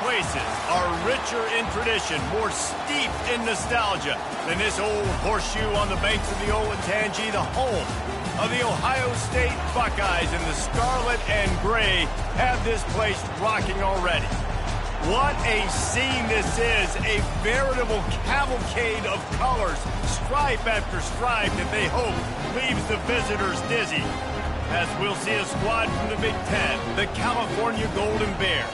places are richer in tradition, more steeped in nostalgia than this old horseshoe on the banks of the Olentangy, the home of the Ohio State Buckeyes, and the scarlet and gray have this place rocking already. What a scene this is, a veritable cavalcade of colors, stripe after stripe that they hope leaves the visitors dizzy. As we'll see a squad from the Big Ten, the California Golden Bears,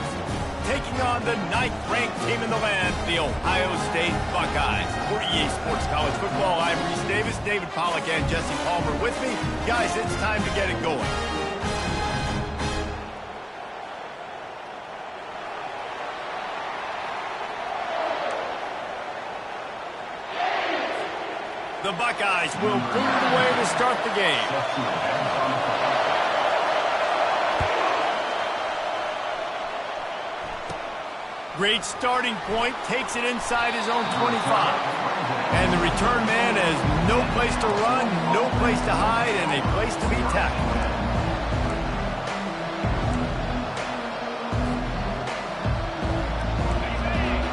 taking on the 9th-ranked team in the land, the Ohio State Buckeyes. For EA Sports College Football, I'm Reese Davis, David Pollack, and Jesse Palmer with me. Guys, it's time to get it going. The Buckeyes will boot it away to start the game. Great starting point, takes it inside his own 25. And the return man has no place to run, no place to hide, and a place to be tackled.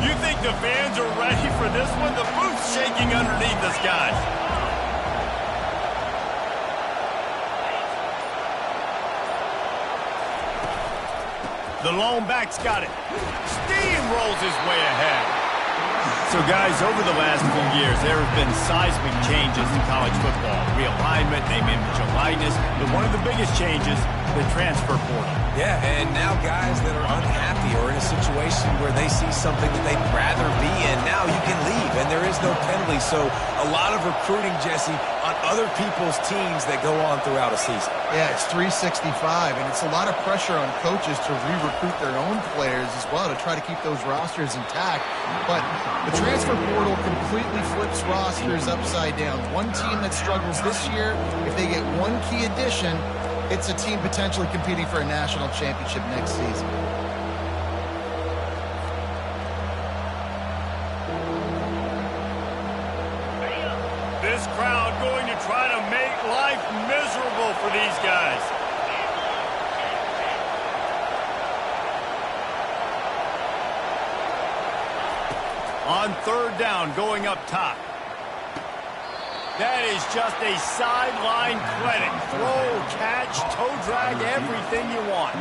You think the fans are ready for this one? The booth's shaking underneath us, guys. The lone back's got it. Steamrolls his way ahead. So, guys, over the last few years, there have been seismic changes in college football. Realignment, name, image, and likeness. But one of the biggest changes, the transfer portal. Yeah, and now guys that are unhappy or in a situation where they see something that they'd rather be in, now you can leave, and there is no penalty. So a lot of recruiting, Jesse, on other people's teams that go on throughout a season. Yeah, it's 365, and it's a lot of pressure on coaches to re-recruit their own players as well to try to keep those rosters intact. But the transfer portal completely flips rosters upside down. One team that struggles this year, if they get one key addition, it's a team potentially competing for a national championship next season. This crowd going to try to make life miserable for these guys. On third down, going up top. That is just a sideline clinic. Throw, catch, toe drag, everything you want.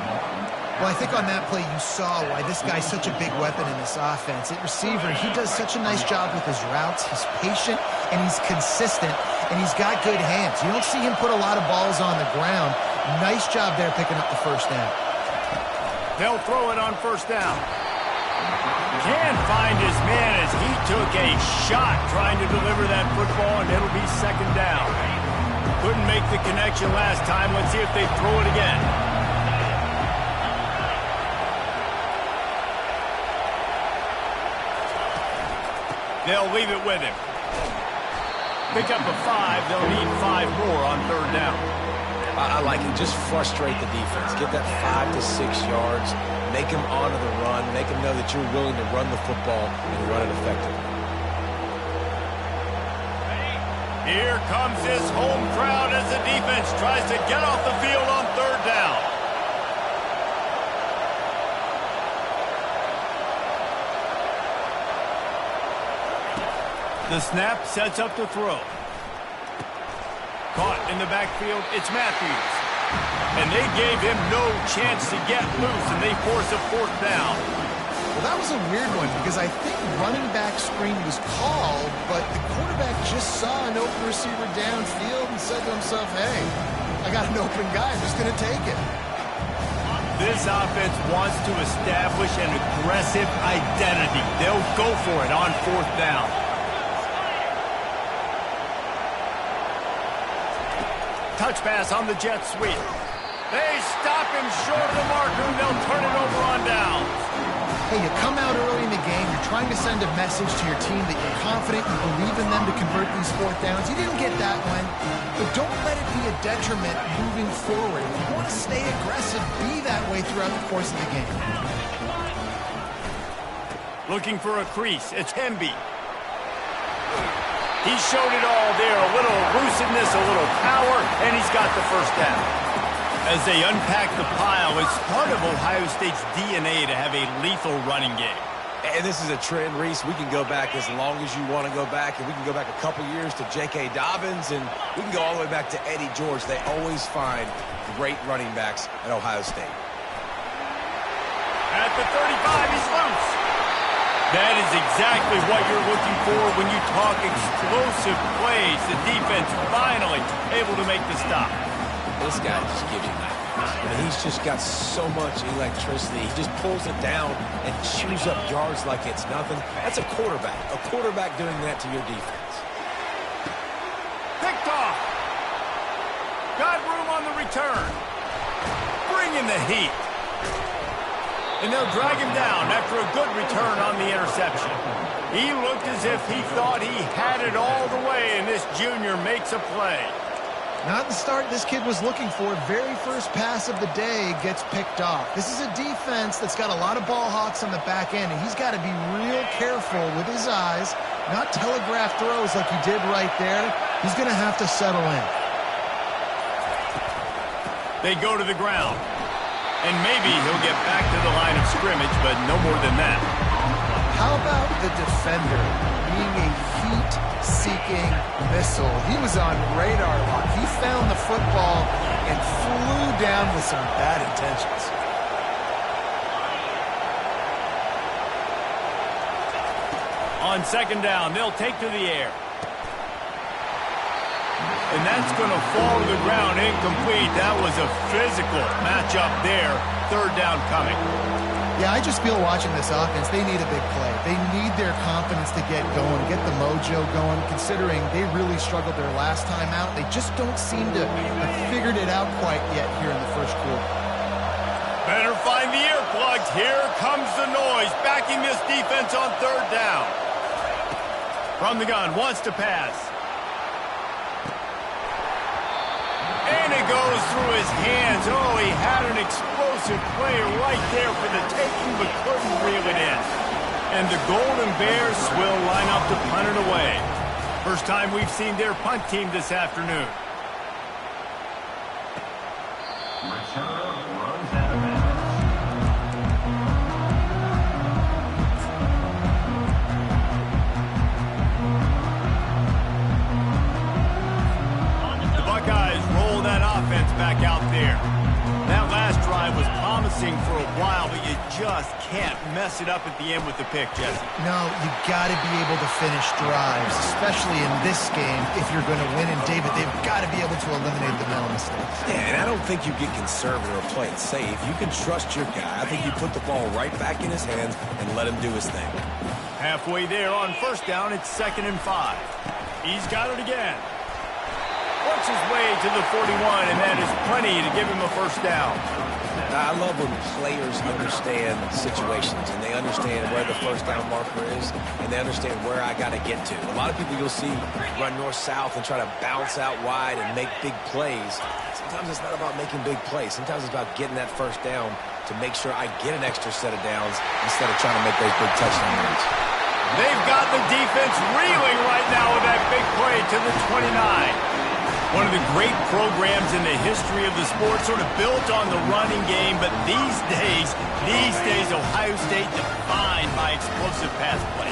Well, I think on that play you saw why this guy's such a big weapon in this offense. At receiver, he does such a nice job with his routes. He's patient, and he's consistent, and he's got good hands. You don't see him put a lot of balls on the ground. Nice job there picking up the first down. They'll throw it on first down. Can't find his man as he took a shot trying to deliver that football, and it'll be second down. Couldn't make the connection last time. Let's see if they throw it again. They'll leave it with him. Pick up a 5. They'll need 5 more on third down. I like it. Just frustrate the defense. Get that 5 to 6 yards. Make them honor the run. Make them know that you're willing to run the football and run it effectively. Here comes this home crowd as the defense tries to get off the field on third down. The snap sets up the throw. Caught in the backfield, it's Matthews. And they gave him no chance to get loose, and they force a fourth down. Well, that was a weird one because I think running back screen was called, but the quarterback just saw an open receiver downfield and said to himself, hey, I got an open guy. I'm just going to take it. This offense wants to establish an aggressive identity. They'll go for it on fourth down. Touch pass on the jet sweep. They stop him short of the marker, and they'll turn it over on downs. Hey, you come out early in the game, you're trying to send a message to your team that you're confident, you believe in them to convert these fourth downs. You didn't get that one, but don't let it be a detriment moving forward. If you want to stay aggressive, be that way throughout the course of the game. Looking for a crease, it's Hemby. He showed it all there, a little elusiveness, a little power, and he's got the first down. As they unpack the pile, it's part of Ohio State's DNA to have a lethal running game. And this is a trend, Reese. We can go back as long as you want to go back, and we can go back a couple years to J.K. Dobbins, and we can go all the way back to Eddie George. They always find great running backs at Ohio State. At the 35, he's loose. That is exactly what you're looking for when you talk explosive plays. The defense finally able to make the stop. This guy just gives you nightmares. I mean, he's just got so much electricity. He just pulls it down and chews up yards like it's nothing. That's a quarterback. A quarterback doing that to your defense. Picked off. Got room on the return. Bringing the heat. And they'll drag him down after a good return on the interception. He looked as if he thought he had it all the way, and this junior makes a play. Not the start this kid was looking for. Very first pass of the day gets picked off. This is a defense that's got a lot of ball hawks on the back end, and he's got to be real careful with his eyes, not telegraph throws like he did right there. He's going to have to settle in. They go to the ground, and maybe he'll get back to the line of scrimmage, but no more than that. How about the defender being a heat-seeking missile? He was on radar lock. He found the football and flew down with some bad intentions. On second down, they'll take to the air. And that's going to fall to the ground incomplete. That was a physical matchup there. Third down coming. Yeah, I just feel watching this offense, they need a big play. They need their confidence to get going, get the mojo going, considering they really struggled their last time out. They just don't seem to have figured it out quite yet here in the first quarter. Better find the earplugs. Here comes the noise, backing this defense on third down. From the gun, wants to pass. And it goes through his hands. Oh, he had an explosive play right there for the taking, but couldn't reel it in. And the Golden Bears will line up to punt it away. First time we've seen their punt team this afternoon. Back out there. That last drive was promising for a while, but you just can't mess it up at the end with the pick, Jesse. No, you got to be able to finish drives, especially in this game if you're going to win. And David, they've got to be able to eliminate the mental mistakes. Yeah, and I don't think you get conservative or play it safe. You can trust your guy. I think you put the ball right back in his hands and let him do his thing. Halfway there on first down, it's 2nd and 5. He's got it again. Works his way to the 41, and that is plenty to give him a first down. I love when players understand situations, and they understand where the first down marker is, and they understand where I got to get to. A lot of people you'll see run north-south and try to bounce out wide and make big plays. Sometimes it's not about making big plays. Sometimes it's about getting that first down to make sure I get an extra set of downs instead of trying to make those big touchdown runs. They've got the defense reeling right now with that big play to the 29. One of the great programs in the history of the sport, sort of built on the running game, but these days, Ohio State defined by explosive pass play.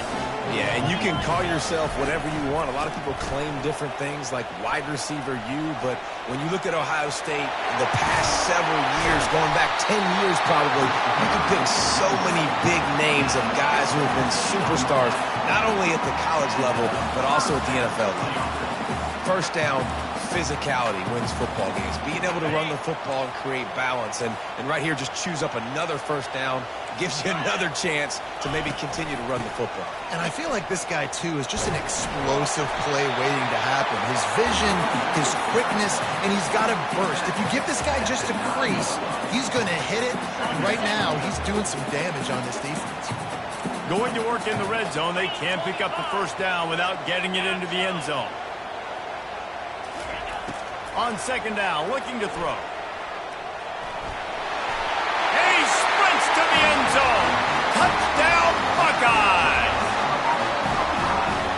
Yeah, and you can call yourself whatever you want. A lot of people claim different things like wide receiver U, but when you look at Ohio State, the past several years, going back 10 years probably, you can pick so many big names of guys who have been superstars, not only at the college level, but also at the NFL level. First down, physicality wins football games. Being able to run the football and create balance. And right here, just choose up another first down, gives you another chance to maybe continue to run the football. And I feel like this guy, too, is just an explosive play waiting to happen. His vision, his quickness, and he's got to burst. If you give this guy just a crease, he's going to hit it. And right now, he's doing some damage on this defense. Going to work in the red zone. They can't pick up the first down without getting it into the end zone. On second down, looking to throw. And he sprints to the end zone. Touchdown, Buckeyes!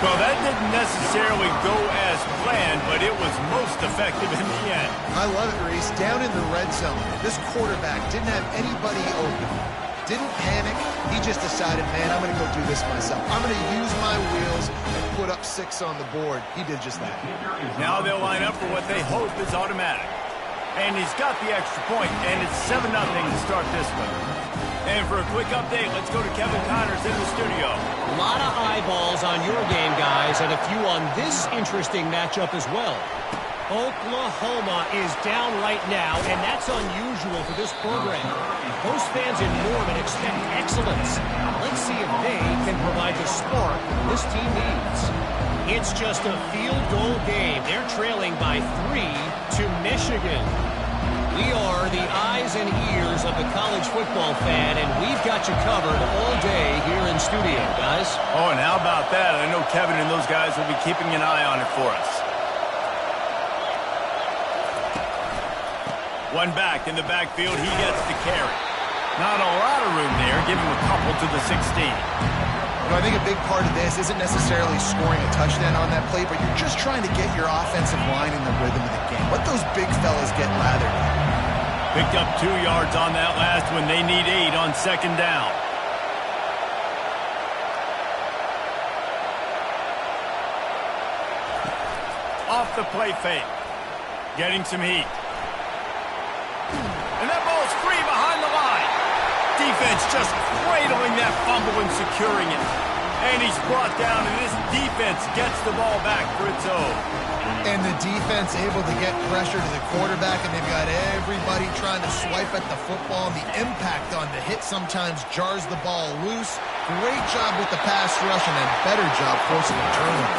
Well, that didn't necessarily go as planned, but it was most effective in the end. I love it, Reese. Down in the red zone, this quarterback didn't have anybody open. Didn't panic. He just decided, man, I'm going to go do this myself. I'm going to use my wheels and put up 6 on the board. He did just that. Now they'll line up for what they hope is automatic. And he's got the extra point, and it's 7-0 to start this one. And for a quick update, let's go to Kevin Connors in the studio. A lot of eyeballs on your game, guys, and a few on this interesting matchup as well. Oklahoma is down right now, and that's unusual for this program. Most fans in Norman expect excellence. Let's see if they can provide the spark this team needs. It's just a field goal game. They're trailing by 3 to Michigan. We are the eyes and ears of the college football fan, and we've got you covered all day here in studio, guys. Oh, and how about that? I know Kevin and those guys will be keeping an eye on it for us. One back in the backfield, he gets the carry. Not a lot of room there, give him a couple to the 16. You know, I think a big part of this isn't necessarily scoring a touchdown on that play, but you're just trying to get your offensive line in the rhythm of the game. Let those big fellas get lathered up. Picked up 2 yards on that last one. They need 8 on 2nd down. Off the play fake. Getting some heat. And that ball's free behind the line. Defense just cradling that fumble and securing it. And he's brought down, and this defense gets the ball back for its own. And the defense able to get pressure to the quarterback, and they've got everybody trying to swipe at the football. And the impact on the hit sometimes jars the ball loose. Great job with the pass rush, and a better job forcing a turnover.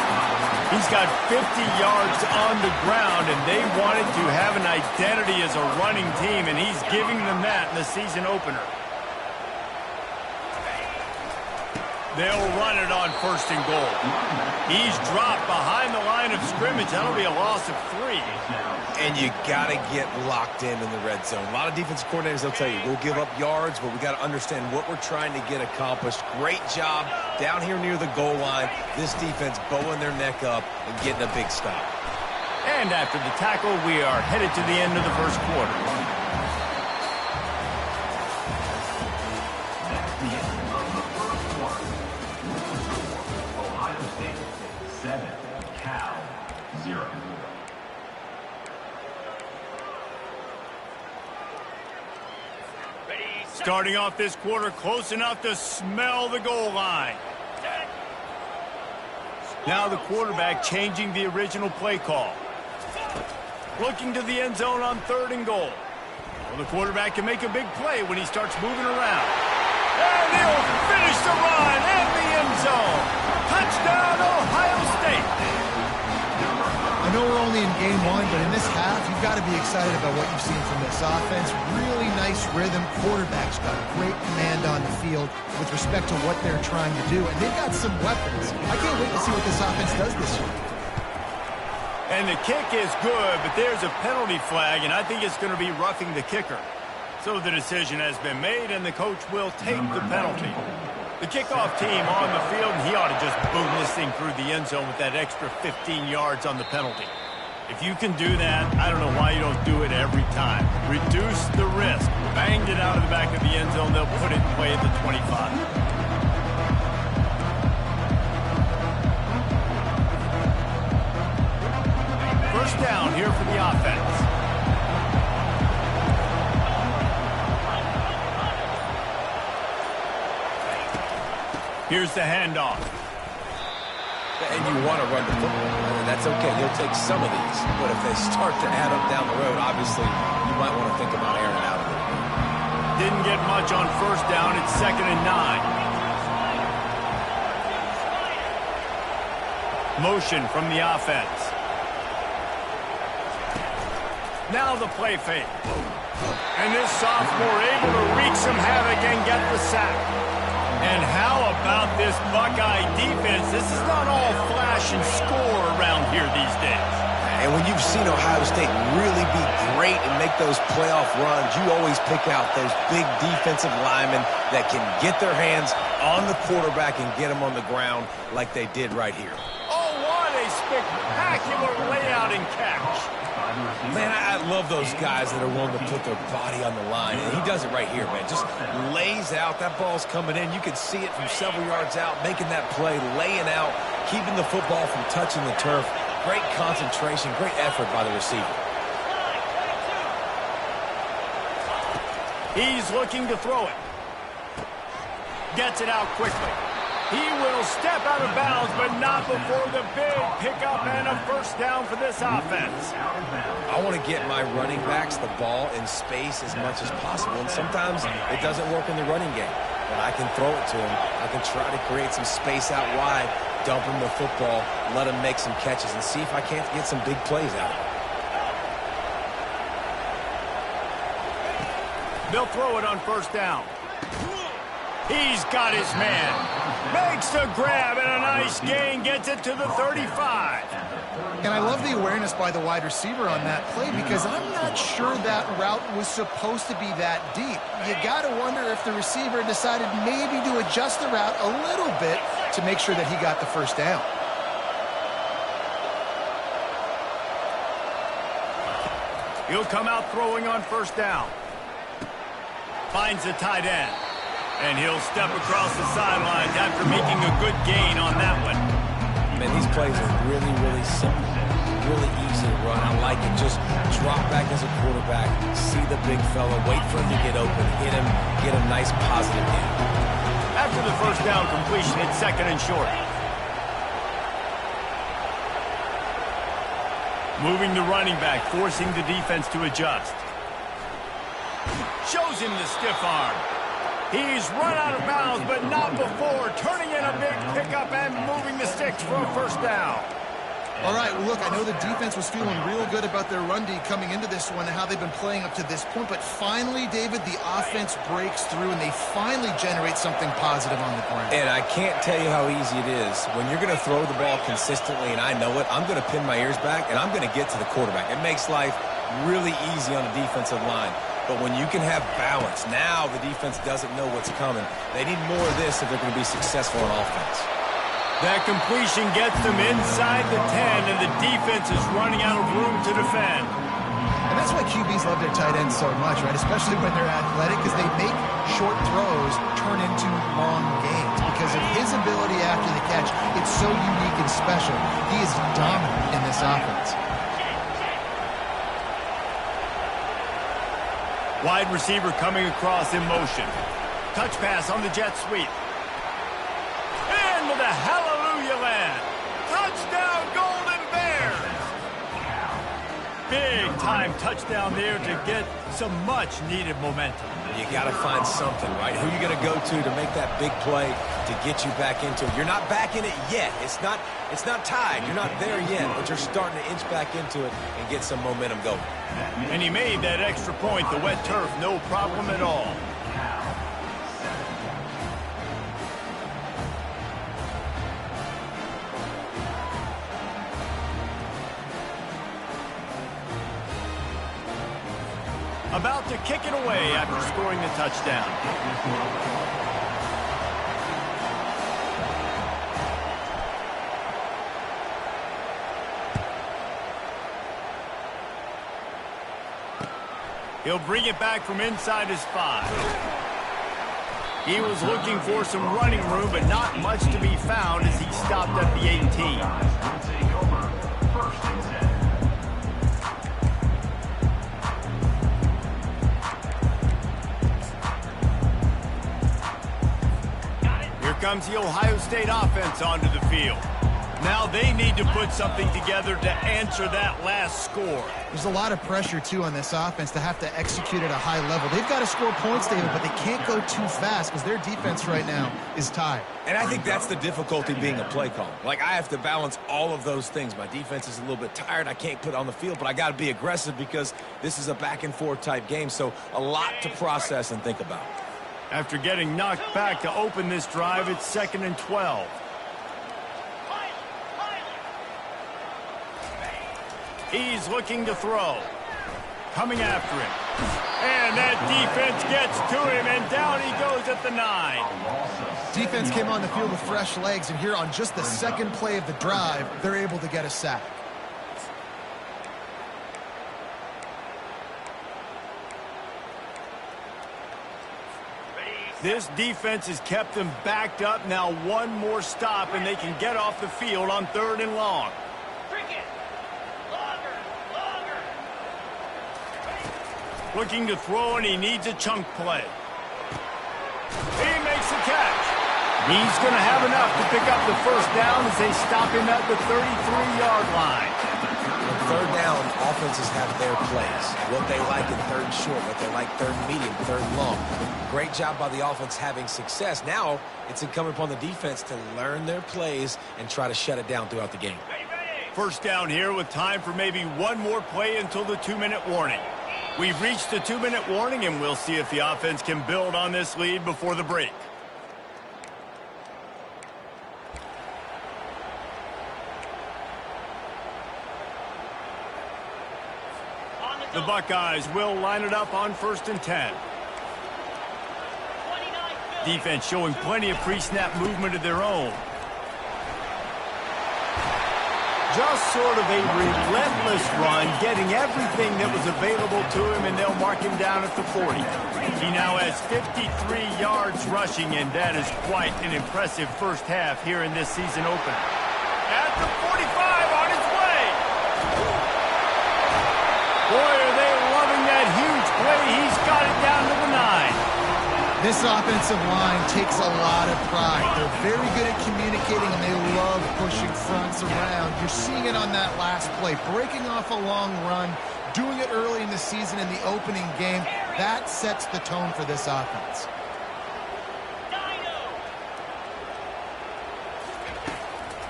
He's got 50 yards on the ground, and they wanted to have an identity as a running team, and he's giving them that in the season opener. They'll run it on 1st and goal. He's dropped behind the line of scrimmage. That'll be a loss of 3. And you got to get locked in the red zone. A lot of defensive coordinators, they'll tell you, we'll give up yards, but we got to understand what we're trying to get accomplished. Great job down here near the goal line. This defense bowing their neck up and getting a big stop. And after the tackle, we are headed to the end of the 1st quarter. Starting off this quarter close enough to smell the goal line. Now the quarterback changing the original play call. Looking to the end zone on 3rd and goal. Well, the quarterback can make a big play when he starts moving around. And he'll finish the run in the end zone. Touchdown, Ohio State. I know we're only in game 1, but in this half, you've got to be excited about what you've seen from this offense. Really nice rhythm. Quarterback's got great command on the field with respect to what they're trying to do. And they've got some weapons. I can't wait to see what this offense does this year. And the kick is good, but there's a penalty flag, and I think it's going to be roughing the kicker. So the decision has been made, and the coach will take the penalty. The kickoff team on the field, and he ought to just boom this thing through the end zone with that extra 15 yards on the penalty. If you can do that, I don't know why you don't do it every time. Reduce the risk. Banged it out of the back of the end zone. They'll put it in play at the 25. First down here for the offense. Here's the handoff. And you want to run the football. That's okay. You'll take some of these. But if they start to add up down the road, obviously, you might want to think about airing out a little bit. Didn't get much on 1st down. It's 2nd and 9. Motion from the offense. Now the play fake. And this sophomore able to wreak some havoc and get the sack. And how about this Buckeye defense? This is not all flash and score around here these days. And when you've seen Ohio State really be great and make those playoff runs, you always pick out those big defensive linemen that can get their hands on the quarterback and get him on the ground like they did right here. Oh, what a spectacular layout and catch. Man, I love those guys that are willing to put their body on the line. And he does it right here, man. Just lays out. That ball's coming in. You can see it from several yards out, making that play, laying out, keeping the football from touching the turf. Great concentration, great effort by the receiver. He's looking to throw it. Gets it out quickly. He will step out of bounds, but not before the big pickup and a first down for this offense. I want to get my running backs the ball in space as much as possible, and sometimes it doesn't work in the running game. But I can throw it to him. I can try to create some space out wide, dump him the football, let him make some catches, and see if I can't get some big plays out of him. They'll throw it on first down. He's got his man. Makes the grab and a nice gain. Gets it to the 35. And I love the awareness by the wide receiver on that play because I'm not sure that route was supposed to be that deep. You got to wonder if the receiver decided maybe to adjust the route a little bit to make sure that he got the first down. He'll come out throwing on first down. Finds the tight end. And he'll step across the sidelines after making a good gain on that one. Man, these plays are really, really simple. Really easy to run. I like it. Just drop back as a quarterback, see the big fella, wait for him to get open, hit him, get a nice positive gain. After the first down completion, it's second and short. Moving the running back, forcing the defense to adjust. Shows him the stiff arm. He's run out of bounds, but not before turning in a big pickup and moving the sticks for a first down. All right, well, look, I know the defense was feeling real good about their run D coming into this one and how they've been playing up to this point, but finally, David, the offense breaks through and they finally generate something positive on the ground. And I can't tell you how easy it is. When you're going to throw the ball consistently, and I know it, I'm going to pin my ears back, and I'm going to get to the quarterback. It makes life really easy on the defensive line. But when you can have balance, now the defense doesn't know what's coming. They need more of this if they're going to be successful on offense. That completion gets them inside the 10, and the defense is running out of room to defend. And that's why QBs love their tight ends so much, right? Especially when they're athletic, because they make short throws turn into long gains. Because of his ability after the catch, it's so unique and special. He is dominant in this offense. Wide receiver coming across in motion. Touch pass on the jet sweep. Into the hallelujah land. Touchdown, Golden Bears. Big time touchdown there to get some much needed momentum. You got to find something, right? Who you going to go to make that big play to get you back into it? You're not back in it yet. It's not tied. You're not there yet, but you're starting to inch back into it and get some momentum going. And he made that extra point, the wet turf, no problem at all. About to kick it away after scoring the touchdown. He'll bring it back from inside his 5. He was looking for some running room, but not much to be found as he stopped at the 18. Comes the Ohio State offense onto the field. Now they need to put something together to answer that last score. There's a lot of pressure, too, on this offense to have to execute at a high level. They've got to score points, David, but they can't go too fast because their defense right now is tired. And I think that's the difficulty being a play caller. Like, I have to balance all of those things. My defense is a little bit tired. I can't put it on the field, but I got to be aggressive because this is a back-and-forth type game, so a lot to process and think about. After getting knocked back to open this drive, it's 2nd and 12. He's looking to throw. Coming after him. And that defense gets to him, and down he goes at the 9. Defense came on the field with fresh legs, and here on just the second play of the drive, they're able to get a sack. This defense has kept them backed up. Now one more stop, and they can get off the field on 3rd and long. Looking to throw, and he needs a chunk play. He makes the catch. He's going to have enough to pick up the first down as they stop him at the 33-yard line. On 3rd down, offenses have their plays. What they like in 3rd and short, what they like 3rd and medium, 3rd and long. Great job by the offense having success. Now it's incumbent upon the defense to learn their plays and try to shut it down throughout the game. First down here with time for maybe one more play until the 2-minute warning. We've reached the 2-minute warning, and we'll see if the offense can build on this lead before the break. The Buckeyes will line it up on 1st and 10. Defense showing plenty of pre-snap movement of their own. Just sort of a relentless run, getting everything that was available to him, and they'll mark him down at the 40. He now has 53 yards rushing, and that is quite an impressive first half here in this season opener. At the 45, on his way. Boy, are they loving that huge play. He's got it down to the 9. This offensive line takes a lot of pride. They're very good at communicating, and they love pushing fronts around. You're seeing it on that last play. Breaking off a long run, doing it early in the season in the opening game. That sets the tone for this offense.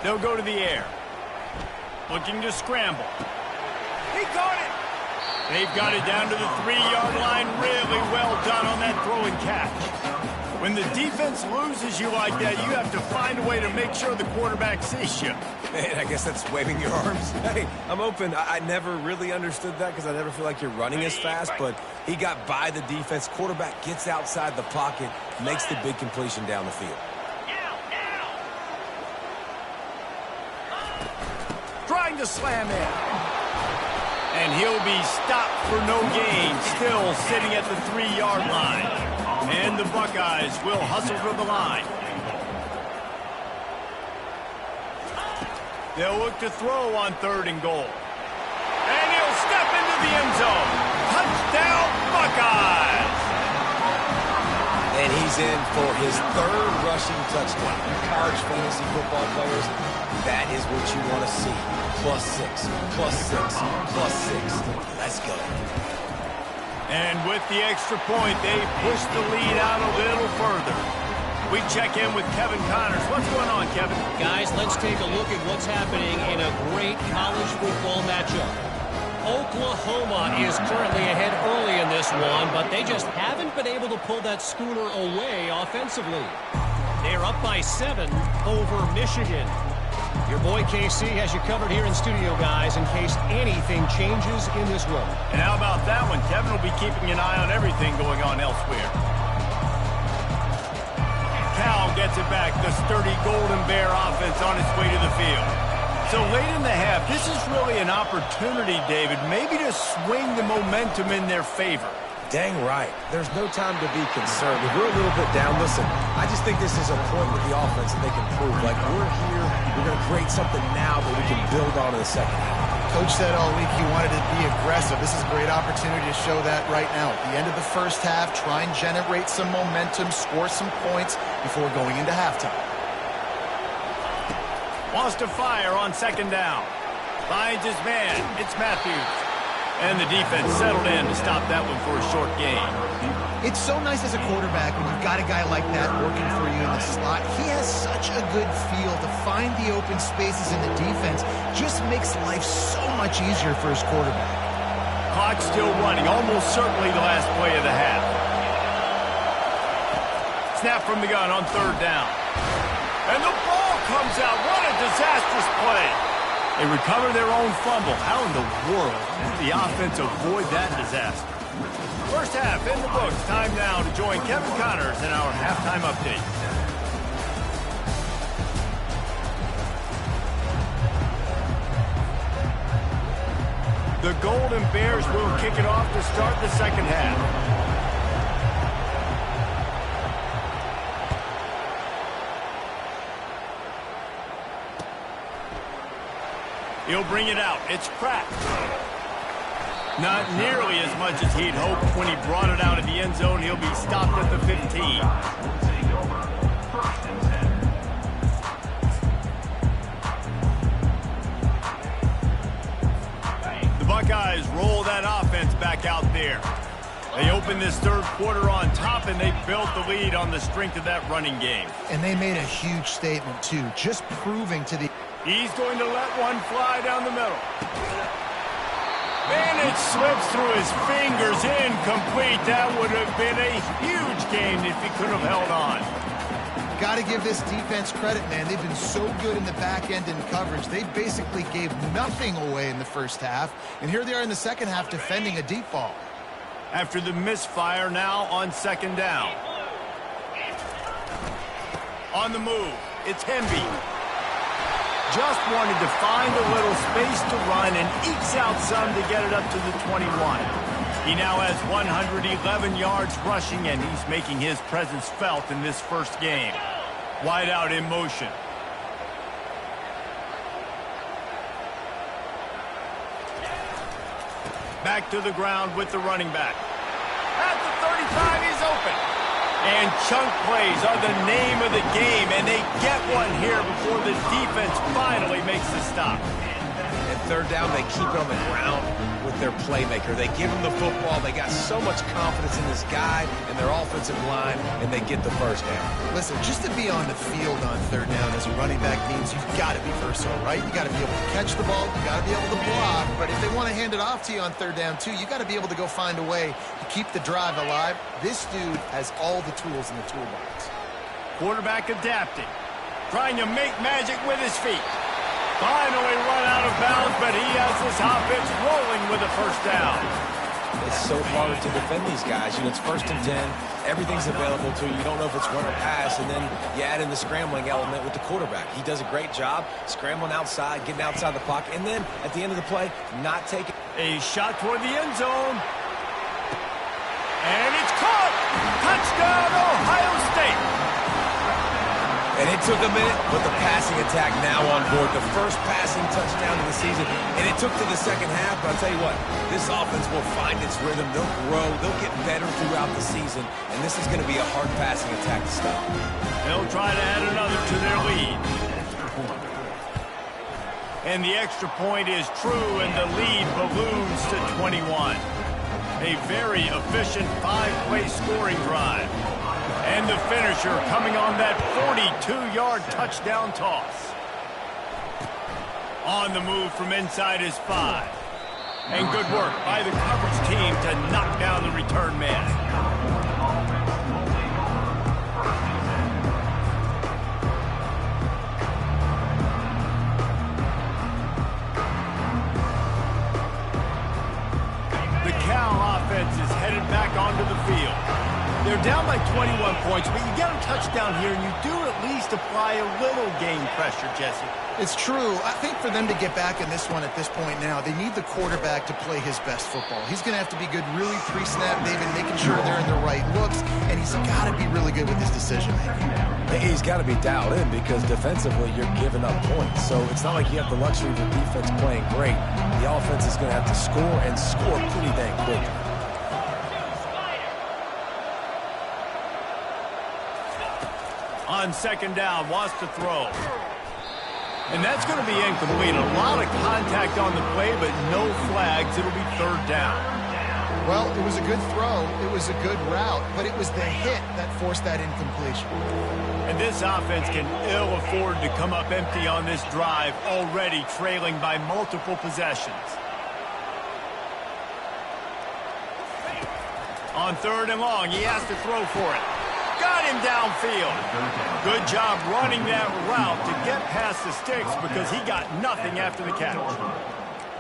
They'll go to the air. Looking to scramble. He caught it. They've got it down to the 3-yard line. Really well done on that throw and catch. When the defense loses you like that, you have to find a way to make sure the quarterback sees you. Man, I guess that's waving your arms. Hey, I'm open. I never really understood that because I never feel like you're running as fast, but he got by the defense. Quarterback gets outside the pocket, makes the big completion down the field. Trying to slam in. And he'll be stopped for no gain, still sitting at the 3-yard line. And the Buckeyes will hustle for the line. They'll look to throw on 3rd and goal. And he'll step into the end zone. Touchdown, Buckeyes! And he's in for his 3rd rushing touchdown. College fantasy football players, that is what you want to see. +6, +6, +6. Let's go. And with the extra point, they push the lead out a little further. We check in with Kevin Connors. What's going on, Kevin? Guys, let's take a look at what's happening in a great college football matchup. Oklahoma is currently ahead early in this one, but they just haven't been able to pull that schooner away offensively. They're up by 7 over Michigan. Your boy KC has you covered here in studio, guys, in case anything changes in this one. And how about that one? Kevin will be keeping an eye on everything going on elsewhere. Cal gets it back. The sturdy Golden Bear offense on its way to the field. So late in the half, this is really an opportunity, David, maybe to swing the momentum in their favor. Dang right. There's no time to be concerned. If we're a little bit down, listen, I just think this is a point with the offense that they can prove. Like, we're here, we're going to create something now that we can build on in the second half. Coach said all week he wanted to be aggressive. This is a great opportunity to show that right now. At the end of the first half, try and generate some momentum, score some points before going into halftime. Wants to fire on 2nd down. Finds his man. It's Matthews. And the defense settled in to stop that one for a short gain. It's so nice as a quarterback when you've got a guy like that working for you in the slot. He has such a good feel to find the open spaces in the defense. Just makes life so much easier for his quarterback. Clock still running, almost certainly the last play of the half. Snap from the gun on 3rd down. And the ball comes out. What a disastrous play. They recover their own fumble. How in the world did the offense avoid that disaster? First half in the books. Time now to join Kevin Connors in our halftime update. The Golden Bears will kick it off to start the second half. He'll bring it out. It's cracked. Not nearly as much as he'd hoped when he brought it out of the end zone. He'll be stopped at the 15. The Buckeyes roll that offense back out there. They open this third quarter on top, and they built the lead on the strength of that running game. And they made a huge statement, too, just proving to the... He's going to let one fly down the middle. Man, it slips through his fingers, incomplete. That would have been a huge game if he could have held on. Got to give this defense credit, man. They've been so good in the back end in coverage. They basically gave nothing away in the first half. And here they are in the second half defending a deep ball. After the misfire, now on second down. On the move, it's Hemby. Just wanted to find a little space to run and ekes out some to get it up to the 21. He now has 111 yards rushing, and he's making his presence felt in this first game. Wide out in motion. Back to the ground with the running back. At the 35, he's open. And chunk plays are the name of the game, and they get one here before the defense finally makes the stop. And third down, they keep it on the ground with their playmaker. They give him the football. They got so much confidence in this guy and their offensive line, and they get the first down. Listen, just to be on the field on third down as a running back means you've got to be versatile, right? You got to be able to catch the ball. You got to be able to block. But if they want to hand it off to you on third down, too, you got to be able to go find a way to keep the drive alive. This dude has all the tools in the toolbox. Quarterback adapting. Trying to make magic with his feet. Finally run out of bounds, but he has this offense rolling with a first down. It's so hard to defend these guys. You know, it's 1st and 10. Everything's available to you. You don't know if it's run or pass, and then you add in the scrambling element with the quarterback. He does a great job scrambling outside, getting outside the pocket, and then at the end of the play, not taking... A shot toward the end zone. And it's caught! Touchdown, Ohio State! And it took a minute, but the passing attack now on board. The first passing touchdown of the season. And it took to the second half, but I'll tell you what, this offense will find its rhythm. They'll grow. They'll get better throughout the season. And this is going to be a hard passing attack to stop. They'll try to add another to their lead. And the extra point is true, and the lead balloons to 21. A very efficient 5-play scoring drive. And the finisher coming on that 42-yard touchdown toss. On the move from inside his 5. And good work by the coverage team to knock down the return man. The Cal offense is headed back onto the field. They're down by 21 points, but you get a touchdown here, and you do at least apply a little game pressure, Jesse. It's true. I think for them to get back in this one at this point now, they need the quarterback to play his best football. He's going to have to be good really pre-snap, David, making sure they're in the right looks, and he's got to be really good with his decision-making. He's got to be dialed in because defensively you're giving up points. So it's not like you have the luxury of the defense playing great. The offense is going to have to score and score pretty dang quick. On second down, wants to throw. And that's going to be incomplete. A lot of contact on the play, but no flags. It'll be third down. Well, it was a good throw. It was a good route, but it was the hit that forced that incompletion. And this offense can ill afford to come up empty on this drive, already trailing by multiple possessions. On third and long, he has to throw for it. Got him downfield. Good job running that route to get past the sticks because he got nothing after the catch.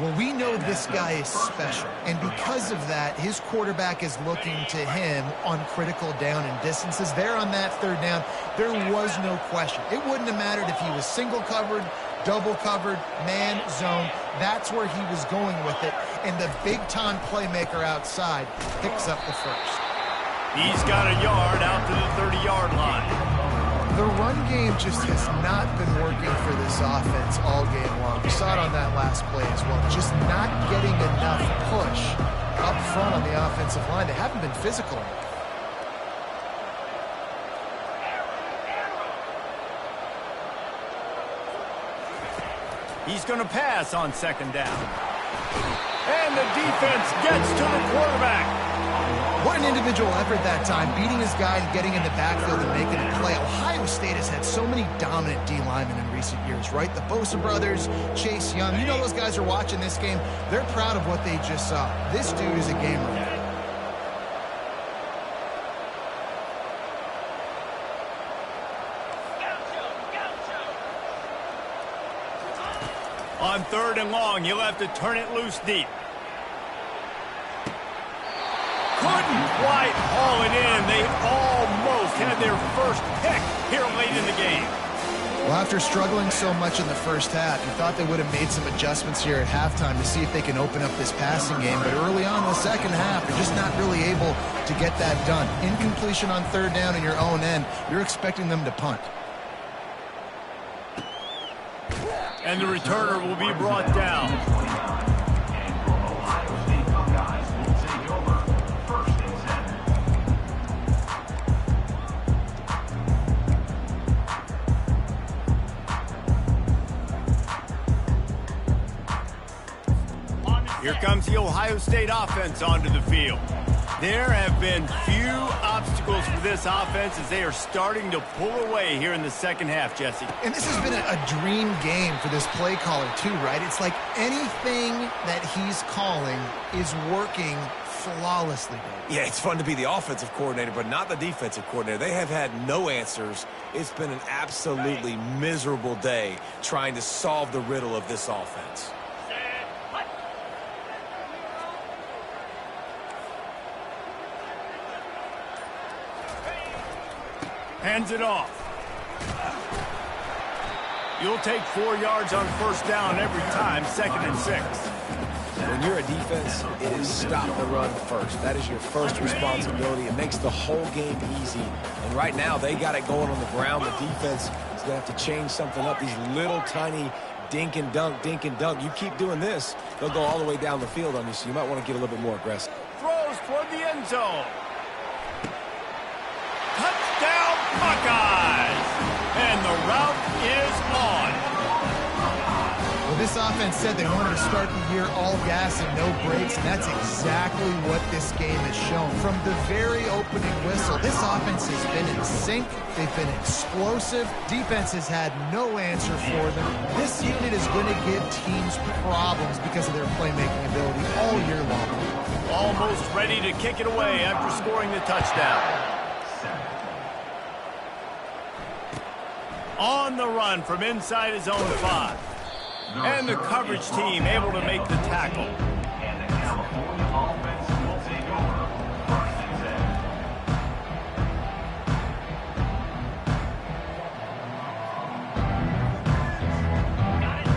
Well, we know this guy is special, and because of that, his quarterback is looking to him on critical down and distances. There on that third down, there was no question. It wouldn't have mattered if he was single covered, double covered, man, zone. That's where he was going with it, and the big-time playmaker outside picks up the first. He's got a yard out to the 30-yard line. The run game just has not been working for this offense all game long. We saw it on that last play as well. Just not getting enough push up front on the offensive line. They haven't been physical enough. He's going to pass on second down. And the defense gets to the quarterback. What an individual effort that time, beating his guy and getting in the backfield and making a play. Ohio State has had so many dominant D linemen in recent years, right? The Bosa brothers, Chase Young. You know those guys are watching this game. They're proud of what they just saw. This dude is a game winner. On third and long, he'll have to turn it loose deep. Couldn't quite haul it in. They almost had their first pick here late in the game. Well, after struggling so much in the first half, you thought they would have made some adjustments here at halftime to see if they can open up this passing game. But early on in the second half, they're just not really able to get that done. Incompletion on third down in your own end, you're expecting them to punt. And the returner will be brought down. Here comes the Ohio State offense onto the field. There have been few obstacles for this offense as they are starting to pull away here in the second half, Jesse. And this has been a dream game for this play caller too, right? It's like anything that he's calling is working flawlessly. Yeah, it's fun to be the offensive coordinator, but not the defensive coordinator. They have had no answers. It's been an absolutely miserable day trying to solve the riddle of this offense. Hands it off. You'll take 4 yards on first down every time, 2nd and 6. When you're a defense, it is stop the run first. That is your first responsibility. It makes the whole game easy. And right now, they got it going on the ground. The defense is going to have to change something up. These little tiny dink and dunk, dink and dunk. You keep doing this, they'll go all the way down the field on you, so you might want to get a little bit more aggressive. Throws toward the end zone. Touchdown, Buckeyes! And the route is on. Well, this offense said they wanted to start the year all gas and no brakes, and that's exactly what this game has shown. From the very opening whistle, this offense has been in sync. They've been explosive. Defense has had no answer for them. This unit is going to give teams problems because of their playmaking ability all year long. Almost ready to kick it away after scoring the touchdown. On the run from inside his own 5. And the coverage team able to make the tackle.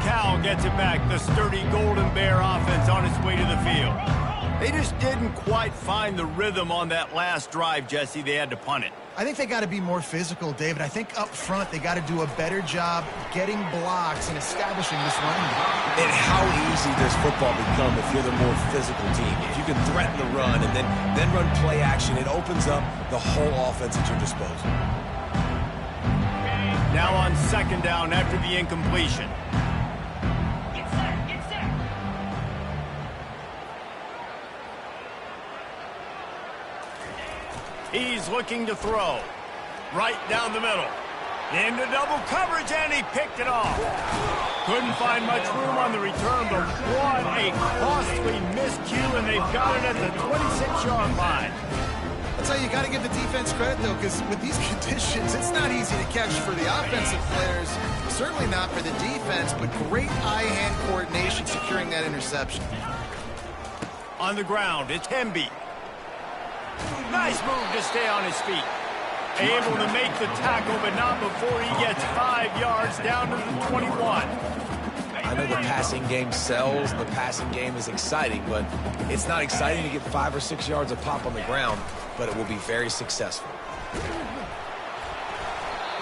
Cal gets it back. The sturdy Golden Bear offense on its way to the field. They just didn't quite find the rhythm on that last drive, Jesse. They had to punt it. I think they got to be more physical, David. I think up front they got to do a better job getting blocks and establishing this run game. And how easy does football become if you're the more physical team? If you can threaten the run and then run play action, it opens up the whole offense at your disposal. Now on second down after the incompletion. He's looking to throw. Right down the middle. Into double coverage, and he picked it off. Couldn't find much room on the return, but what a costly miscue, and they've got it at the 26-yard line. I'll tell you, you got to give the defense credit, though, because with these conditions, it's not easy to catch for the offensive players, certainly not for the defense, but great eye-hand coordination securing that interception. On the ground, it's Hemby. Nice move to stay on his feet. Able to make the tackle, but not before he gets 5 yards down to the 21. I know the passing game sells, the passing game is exciting, but it's not exciting to get 5 or 6 yards of pop on the ground, but it will be very successful.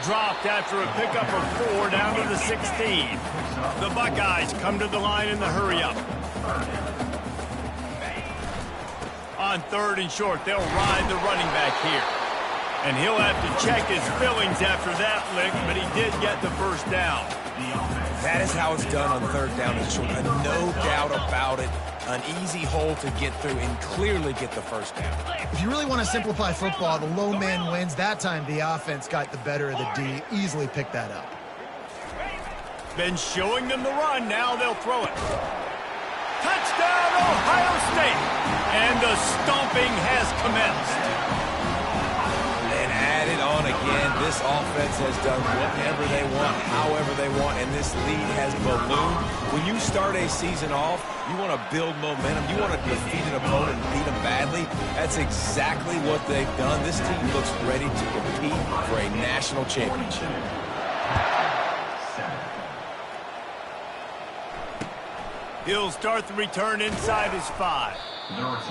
Dropped after a pickup of 4 down to the 16. The Buckeyes come to the line in the hurry-up. On 3rd and short, they'll ride the running back here. And he'll have to check his fillings after that lick, but he did get the first down. That is how it's done on 3rd down and short. No doubt about it. An easy hole to get through and clearly get the first down. If you really want to simplify football, the low man wins. That time the offense got the better of the D. Easily picked that up. Been showing them the run. Now they'll throw it. Touchdown, Ohio State! And the stomping has commenced. And add it on again. This offense has done whatever they want, however they want, and this lead has ballooned. When you start a season off, you want to build momentum. You want to defeat an opponent and beat them badly. That's exactly what they've done. This team looks ready to compete for a national championship. He'll start the return inside his 5.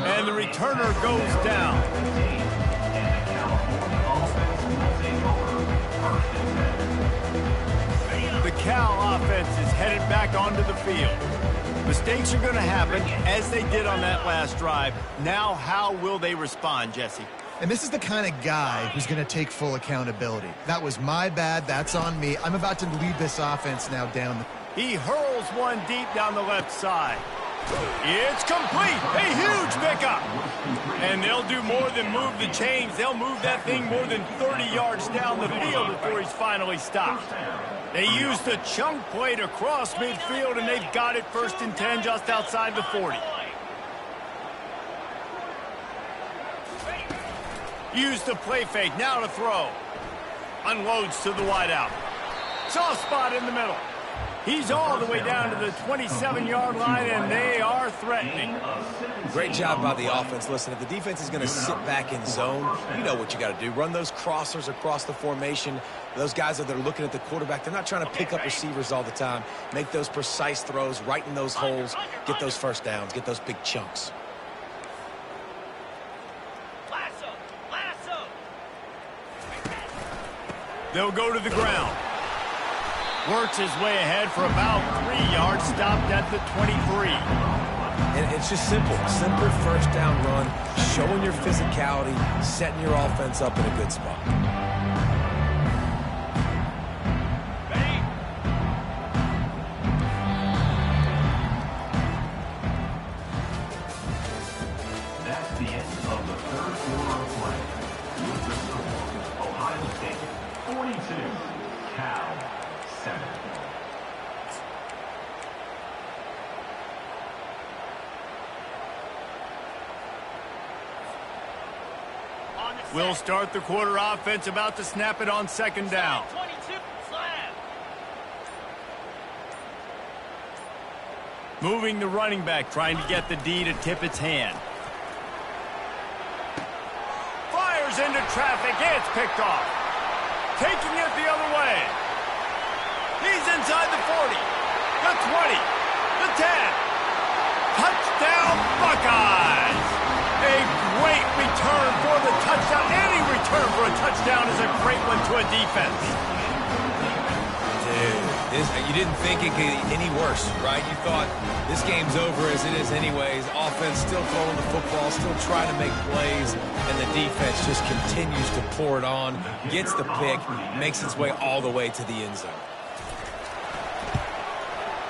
And the returner goes down. The Cal offense is headed back onto the field. Mistakes are going to happen, as they did on that last drive. Now, how will they respond, Jesse? And this is the kind of guy who's going to take full accountability. That was my bad. That's on me. I'm about to lead this offense now down. He hurls one deep down the left side. It's complete. A huge pickup. And they'll do more than move the chains. They'll move that thing more than 30 yards down the field before he's finally stopped. They used the chunk play to cross midfield, and they've got it 1st and 10 just outside the 40. Use the play fake. Now to throw. Unloads to the wideout. Soft spot in the middle. He's all the way down to the 27-yard line, and they are threatening. Great job by the offense. Listen, if the defense is going to sit back in zone, you know what you got to do. Run those crossers across the formation. Those guys that are looking at the quarterback, they're not trying to pick up receivers all the time. Make those precise throws, right in those holes, get those first downs, get those big chunks. They'll go to the ground. Works his way ahead for about 3 yards, stopped at the 23. And it's just simple. Simple first down run, showing your physicality, setting your offense up in a good spot. That's the end of the 3rd quarter of play. With the score, Ohio State 42, Cal 7. We'll start the quarter offense, about to snap it on 2nd down. Moving the running back, trying to get the D to tip its hand. Fires into traffic, it's picked off. Taking it the other way. He's inside the 40, the 20, the 10. Touchdown, Buckeyes! A great return for the touchdown. Any return for a touchdown is a great one to a defense. Dude, you didn't think it could get any worse, right? You thought this game's over as it is anyways. Offense still throwing the football, still trying to make plays, and the defense just continues to pour it on, gets the pick, makes its way all the way to the end zone.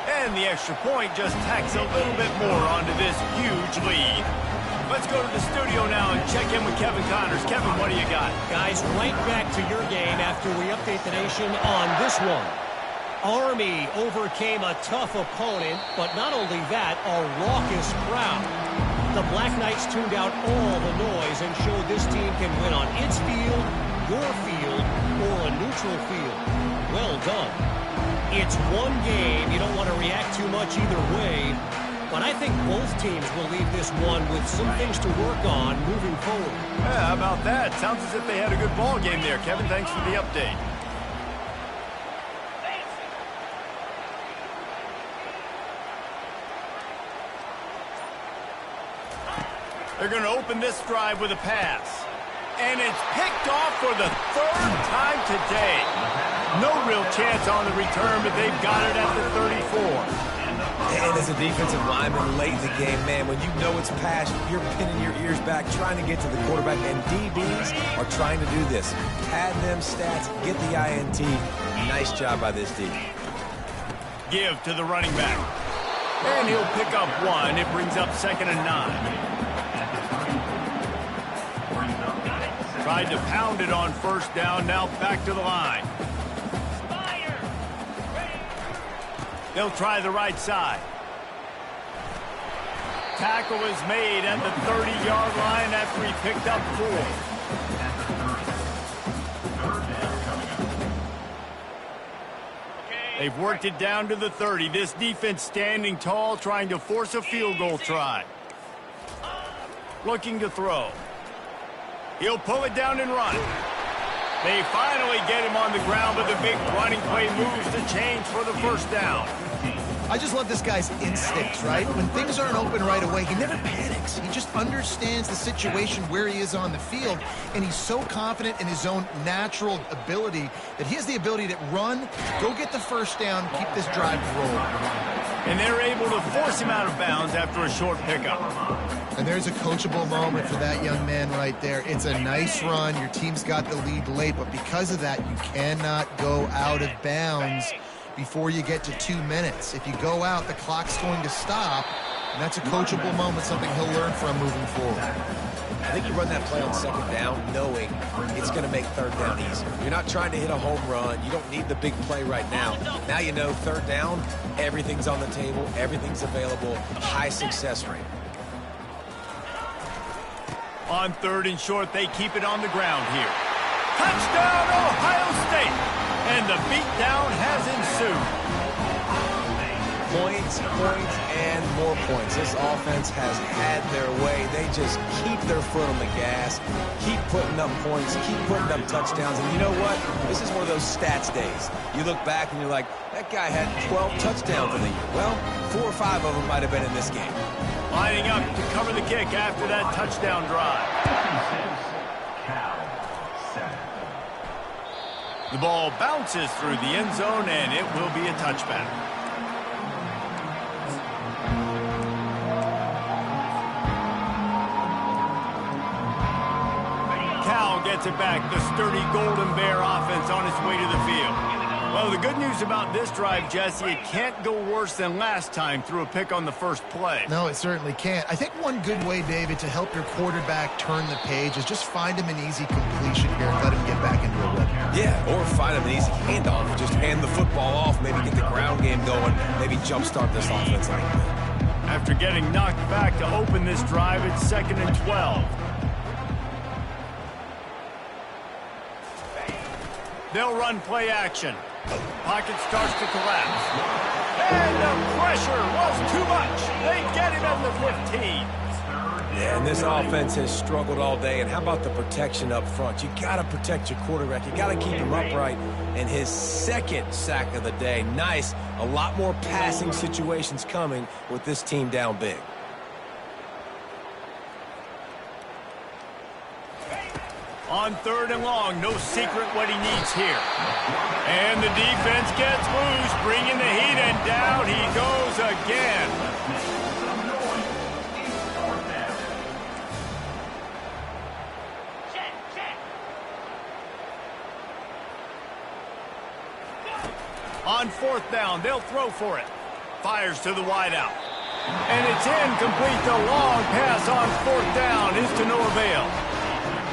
And the extra point just tacks a little bit more onto this huge lead. Let's go to the studio now and check in with Kevin Connors. Kevin, what do you got? Guys, right back to your game after we update the nation on this one. Army overcame a tough opponent, but not only that, a raucous crowd. The Black Knights tuned out all the noise and showed this team can win on its field, your field, or a neutral field. Well done. It's one game. You don't want to react too much either way. But I think both teams will leave this one with some things to work on moving forward. Yeah, how about that? Sounds as if they had a good ball game there, Kevin. Thanks for the update. They're going to open this drive with a pass. And it's picked off for the third time today. No real chance on the return, but they've got it at the 34. And as a defensive lineman late in the game, man, when you know it's passed, you're pinning your ears back, trying to get to the quarterback, and DBs are trying to do this. Pad them stats, get the INT. Nice job by this D. Give to the running back. And he'll pick up one. It brings up 2nd and 9. Tried to pound it on first down, now back to the line. They'll try the right side. Tackle is made at the 30-yard line after he picked up 4. They've worked it down to the 30. This defense standing tall, trying to force a field goal try. Looking to throw. He'll pull it down and run. They finally get him on the ground, but the big running play moves the chains for the first down. I just love this guy's instincts, right? When things aren't open right away, he never panics. He just understands the situation where he is on the field, and he's so confident in his own natural ability that he has the ability to run, go get the first down, keep this drive rolling. And they're able to force him out of bounds after a short pickup. And there's a coachable moment for that young man right there. It's a nice run. Your team's got the lead late, but because of that, you cannot go out of bounds before you get to 2 minutes. If you go out, the clock's going to stop, and that's a coachable moment, something he'll learn from moving forward. I think you run that play on 2nd down knowing it's going to make 3rd down easier. You're not trying to hit a home run. You don't need the big play right now. Now you know 3rd down, everything's on the table, everything's available, high success rate. On 3rd and short, they keep it on the ground here. Touchdown, Ohio State! And the beatdown has ensued. Points, and more points. This offense has had their way. They just keep their foot on the gas, keep putting up points, keep putting up touchdowns. And you know what? This is one of those stats days. You look back and you're like, that guy had 12 touchdowns in the year. Well, 4 or 5 of them might have been in this game. Lining up to cover the kick after that touchdown drive. The ball bounces through the end zone, and it will be a touchback. Cal gets it back. The sturdy Golden Bear offense on its way to the field. Well, the good news about this drive, Jesse, it can't go worse than last time through a pick on the first play. No, it certainly can't. I think one good way, David, to help your quarterback turn the page is just find him an easy completion here and let him get back into a rhythm. Yeah, or find him an easy handoff. Just hand the football off, maybe get the ground game going, maybe jumpstart this offense a little bit. After getting knocked back to open this drive, it's 2nd and 12. They'll run play action. Pocket starts to collapse. And the pressure was too much. They get him at the 15. Yeah, and this offense has struggled all day. And how about the protection up front? You got to protect your quarterback. You got to keep him upright. And his 2nd sack of the day. Nice. A lot more passing situations coming with this team down big. On 3rd and long, no secret what he needs here. And the defense gets loose, bringing the heat, and down he goes again. On 4th down, they'll throw for it. Fires to the wideout. And it's incomplete. The long pass on 4th down is to no avail.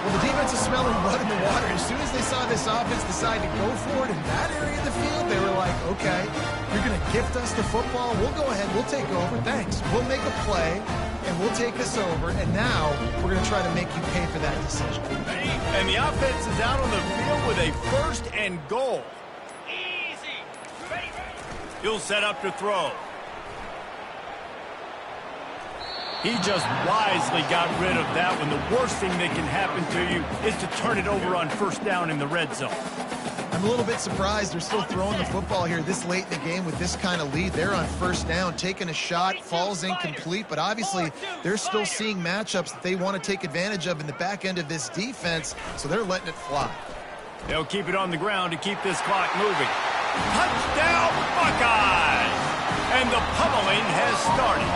Well, the defense is smelling blood in the water. As soon as they saw this offense decide to go for it in that area of the field, they were like, okay, you're going to gift us the football. We'll go ahead. We'll take over. Thanks. We'll make a play. and we'll take us over, and now we're going to try to make you pay for that decision. And the offense is out on the field with a 1st and goal. He'll set up to throw. He just wisely got rid of that one. The worst thing that can happen to you is to turn it over on 1st down in the red zone. I'm a little bit surprised they're still throwing the football here this late in the game with this kind of lead. They're on 1st down, taking a shot, falls incomplete, but obviously they're still seeing matchups that they want to take advantage of in the back end of this defense, so they're letting it fly. They'll keep it on the ground to keep this clock moving. Touchdown, Buckeyes! And the pummeling has started.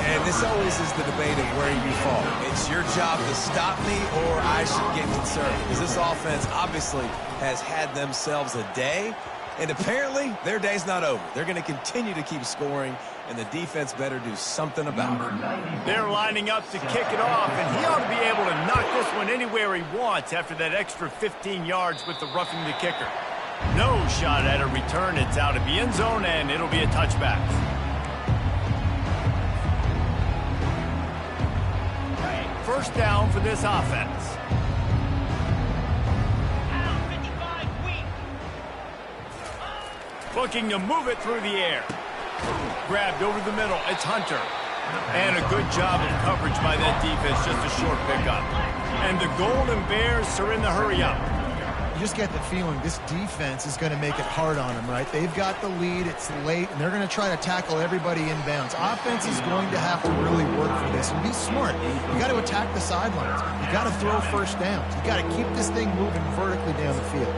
And this always is the debate of where you fall. It's your job to stop me, or I should get concerned. Because this offense obviously has had themselves a day, and apparently their day's not over. They're going to continue to keep scoring, and the defense better do something about it. They're lining up to kick it off, and he ought to be able to knock this one anywhere he wants after that extra 15 yards with the roughing the kicker. No shot at a return. It's out of the end zone, and it'll be a touchback. First down for this offense. Looking to move it through the air. Grabbed over the middle. It's Hunter. And a good job of coverage by that defense. Just a short pickup. And the Golden Bears are in the hurry-up. You just get the feeling this defense is going to make it hard on them, right? They've got the lead, it's late, and they're going to try to tackle everybody inbounds. Offense is going to have to really work for this and be smart. You got to attack the sidelines. You got to throw 1st downs. You got to keep this thing moving vertically down the field.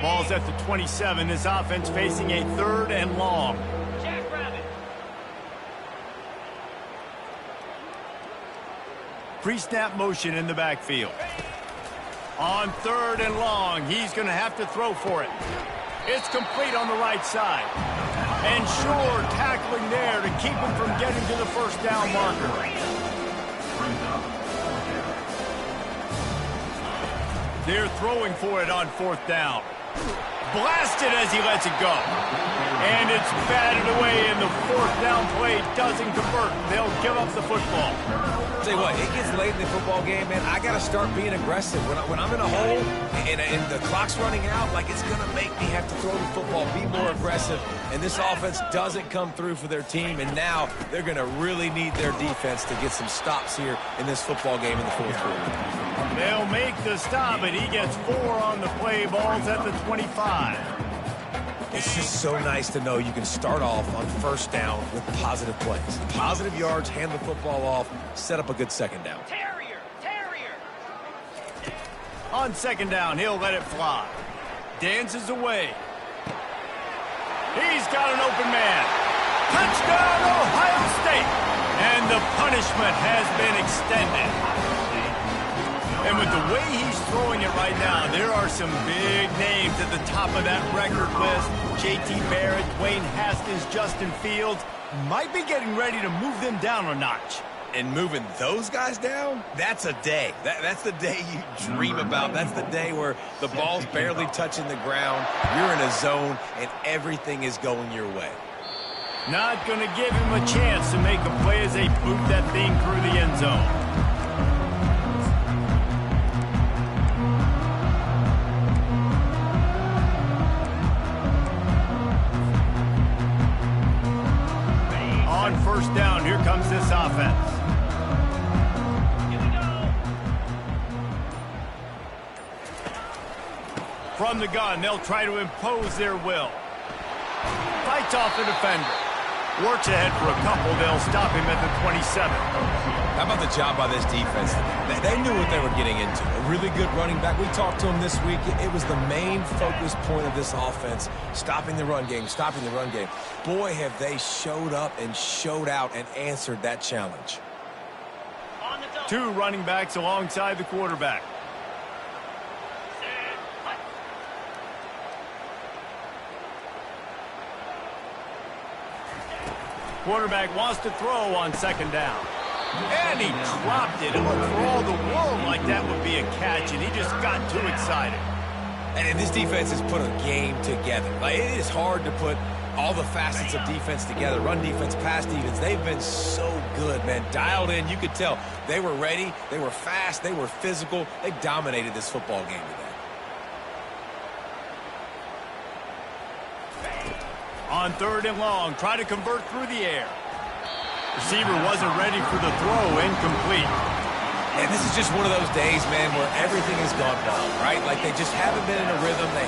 Ball's at the 27. This offense facing a 3rd and long. Pre-snap motion in the backfield. On 3rd and long, he's going to have to throw for it. It's complete on the right side. And sure, tackling there to keep him from getting to the 1st down marker. They're throwing for it on 4th down. Blasted as he lets it go. And it's batted away, and the 4th down play doesn't convert. They'll give up the football. Tell you what, it gets late in the football game, man. I got to start being aggressive. When I'm in a hole and the clock's running out, like, it's going to make me have to throw the football, be more aggressive. And this offense doesn't come through for their team, and now they're going to really need their defense to get some stops here in this football game in the 4th quarter. They'll make the stop, and he gets 4 on the play. Ball's at the 25. It's just so nice to know you can start off on 1st down with positive plays. Positive yards, hand the football off, set up a good 2nd down. Terrier! On 2nd down, he'll let it fly. Dances away. He's got an open man. Touchdown, Ohio State! And the punishment has been extended. And with the way he's throwing it right now, there are some big names at the top of that record list. J.T. Barrett, Dwayne Haskins, Justin Fields might be getting ready to move them down a notch. And moving those guys down, that's a day. That's the day you dream about. That's the day where the ball's barely touching the ground, you're in a zone, and everything is going your way. Not going to give him a chance to make a play as they boot that thing through the end zone. On 1st down, here comes this offense. From the gun, they'll try to impose their will. Fights off the defender. Works ahead for a couple. They'll stop him at the 27. How about the job by this defense? They knew what they were getting into. A really good running back. We talked to him this week. It was the main focus point of this offense. Stopping the run game, stopping the run game. Boy, have they showed up and showed out and answered that challenge. 2 running backs alongside the quarterback. Quarterback wants to throw on 2nd down. And he dropped it. It looked for all the world like that would be a catch, and he just got too excited. And this defense has put a game together. Like, it is hard to put all the facets of defense together. Run defense, pass defense. They've been so good, man. Dialed in. You could tell they were ready. They were fast. They were physical. They dominated this football game today. On 3rd and long, try to convert through the air. Receiver wasn't ready for the throw, incomplete. And this is just one of those days, man, where everything has gone wrong, right? Like, they just haven't been in a rhythm. They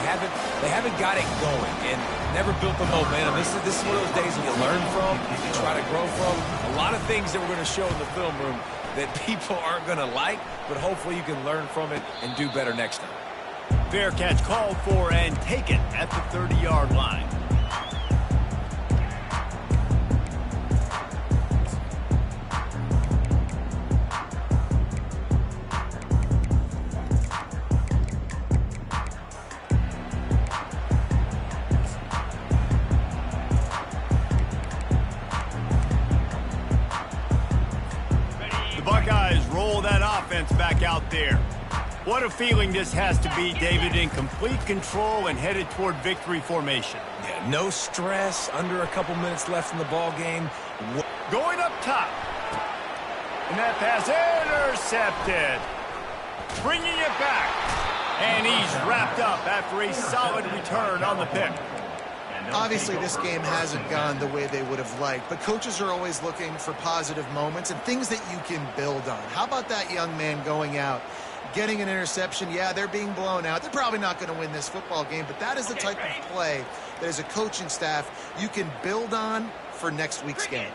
haven't got it going and never built the momentum. This is one of those days that you learn from, you try to grow from. A lot of things that we're going to show in the film room that people aren't going to like, but hopefully you can learn from it and do better next time. Fair catch called for and taken at the 30-yard line. Back out there. What a feeling this has to be, David, in complete control and headed toward victory formation. Yeah, no stress, under a couple minutes left in the ball game. Going up top. And that pass intercepted. Bringing it back. And he's wrapped up after a solid return on the pick. Obviously, this game hasn't gone the way they would have liked, but coaches are always looking for positive moments and things that you can build on. How about that young man going out, getting an interception? Yeah, they're being blown out. They're probably not going to win this football game, but that is the type of play that as a coaching staff you can build on for next week's game.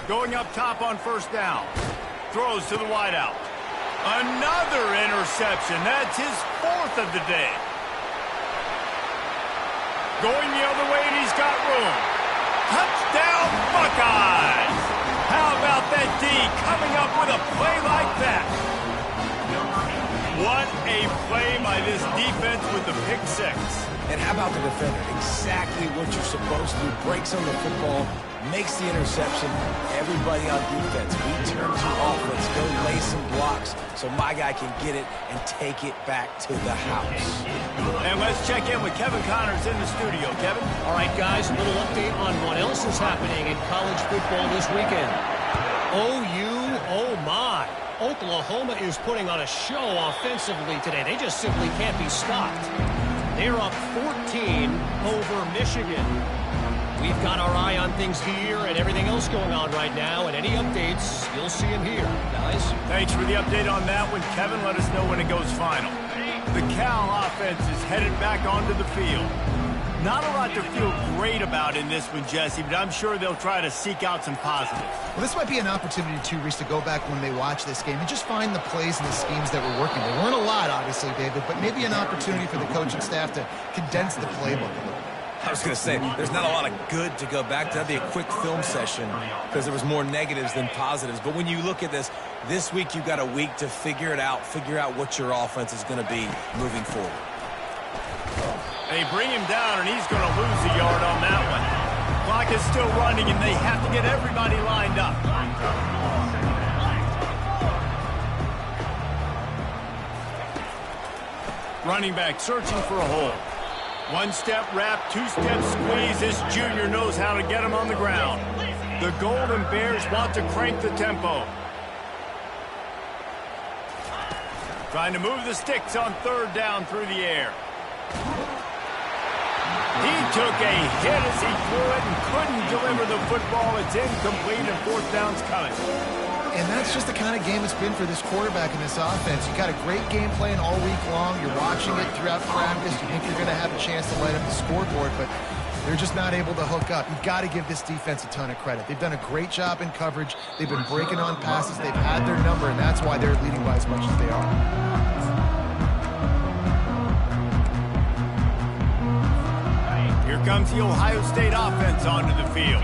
Going up top on 1st down. Throws to the wideout. Another interception. That's his 4th of the day. Going the other way, and he's got room. Touchdown, Buckeyes! How about that D coming up with a play like that? What a play by this defense with the pick 6. And how about the defender? Exactly what you're supposed to do. Breaks on the football, makes the interception. Everybody on defense, we turn to offense, go lay some blocks so my guy can get it and take it back to the house. And let's check in with Kevin Connors in the studio. Kevin? All right, guys, a little update on what else is happening in college football this weekend. OU, oh my. Oklahoma is putting on a show offensively today. They just simply can't be stopped. They're up 14 over Michigan. We've got our eye on things here and everything else going on right now, and any updates, you'll see them here, guys. Thanks for the update on that one, Kevin. Let us know when it goes final. The Cal offense is headed back onto the field. Not a lot to feel great about in this one, Jesse, but I'm sure they'll try to seek out some positives. Well, this might be an opportunity, too, Reese, to go back when they watch this game and just find the plays and the schemes that were working. There weren't a lot, obviously, David, but maybe an opportunity for the coaching staff to condense the playbook a little bit. I was going to say, there's not a lot of good to go back to. That'd be a quick film session because there was more negatives than positives. But when you look at this week you've got a week to figure it out, figure out what your offense is going to be moving forward. They bring him down, and he's going to lose a yard on that one. Clock is still running, and they have to get everybody lined up. Running back searching for a hole. One-step wrap, two-step squeeze. This junior knows how to get him on the ground. The Golden Bears want to crank the tempo. Trying to move the sticks on 3rd down through the air. He took a hit as he threw it and couldn't deliver the football. It's incomplete, and 4th down's coming. And that's just the kind of game it's been for this quarterback in this offense. You got a great game plan all week long. You're watching it throughout practice. You think you're going to have a chance to light up the scoreboard, but they're just not able to hook up. You've got to give this defense a ton of credit. They've done a great job in coverage. They've been breaking on passes. They've had their number, and that's why they're leading by as much as they are. Here comes the Ohio State offense onto the field.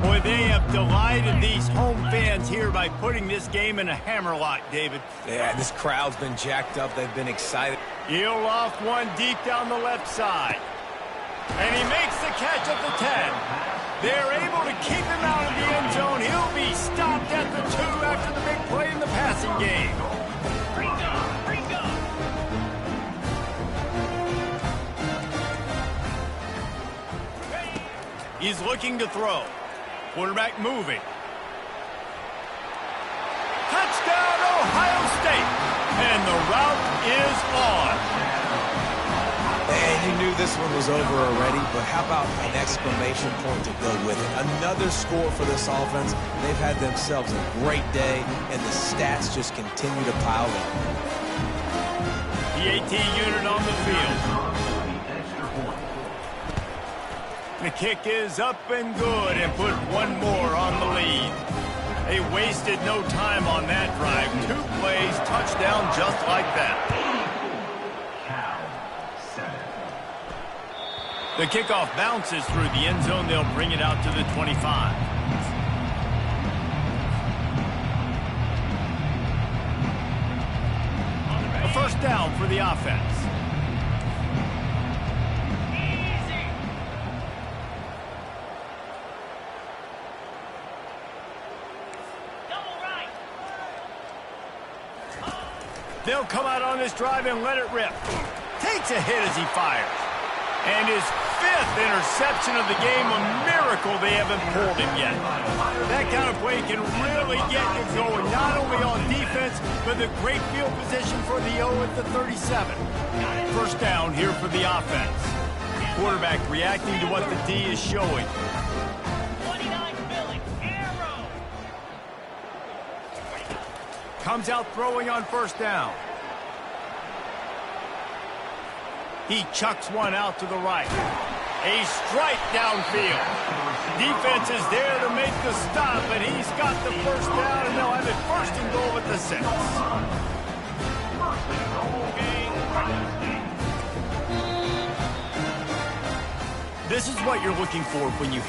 Boy, they have delighted these home fans here by putting this game in a hammerlock, David. Yeah, this crowd's been jacked up. They've been excited. He'll loft one deep down the left side. And he makes the catch at the 10. They're able to keep him out of the end zone. He'll be stopped at the 2 after the big play in the passing game. is looking to throw. Quarterback moving. Touchdown, Ohio State. And the route is on. And you knew this one was over already, but how about an exclamation point to go with it? Another score for this offense. They've had themselves a great day, and the stats just continue to pile up. The AT unit on the field. The kick is up and good and put one more on the lead. They wasted no time on that drive. 2 plays, touchdown just like that. The kickoff bounces through the end zone. They'll bring it out to the 25. A first down for the offense. They'll come out on this drive and let it rip. Takes a hit as he fires. And his 5th interception of the game, a miracle they haven't pulled him yet. That kind of play can really get you going, not only on defense, but the great field position for the O at the 37. First down here for the offense. Quarterback reacting to what the D is showing. 29 Philly, arrow. Comes out throwing on first down. He chucks one out to the right. A strike downfield. Defense is there to make the stop, and he's got the first down, and they'll have it first and goal at the 6. This is what you're looking for when you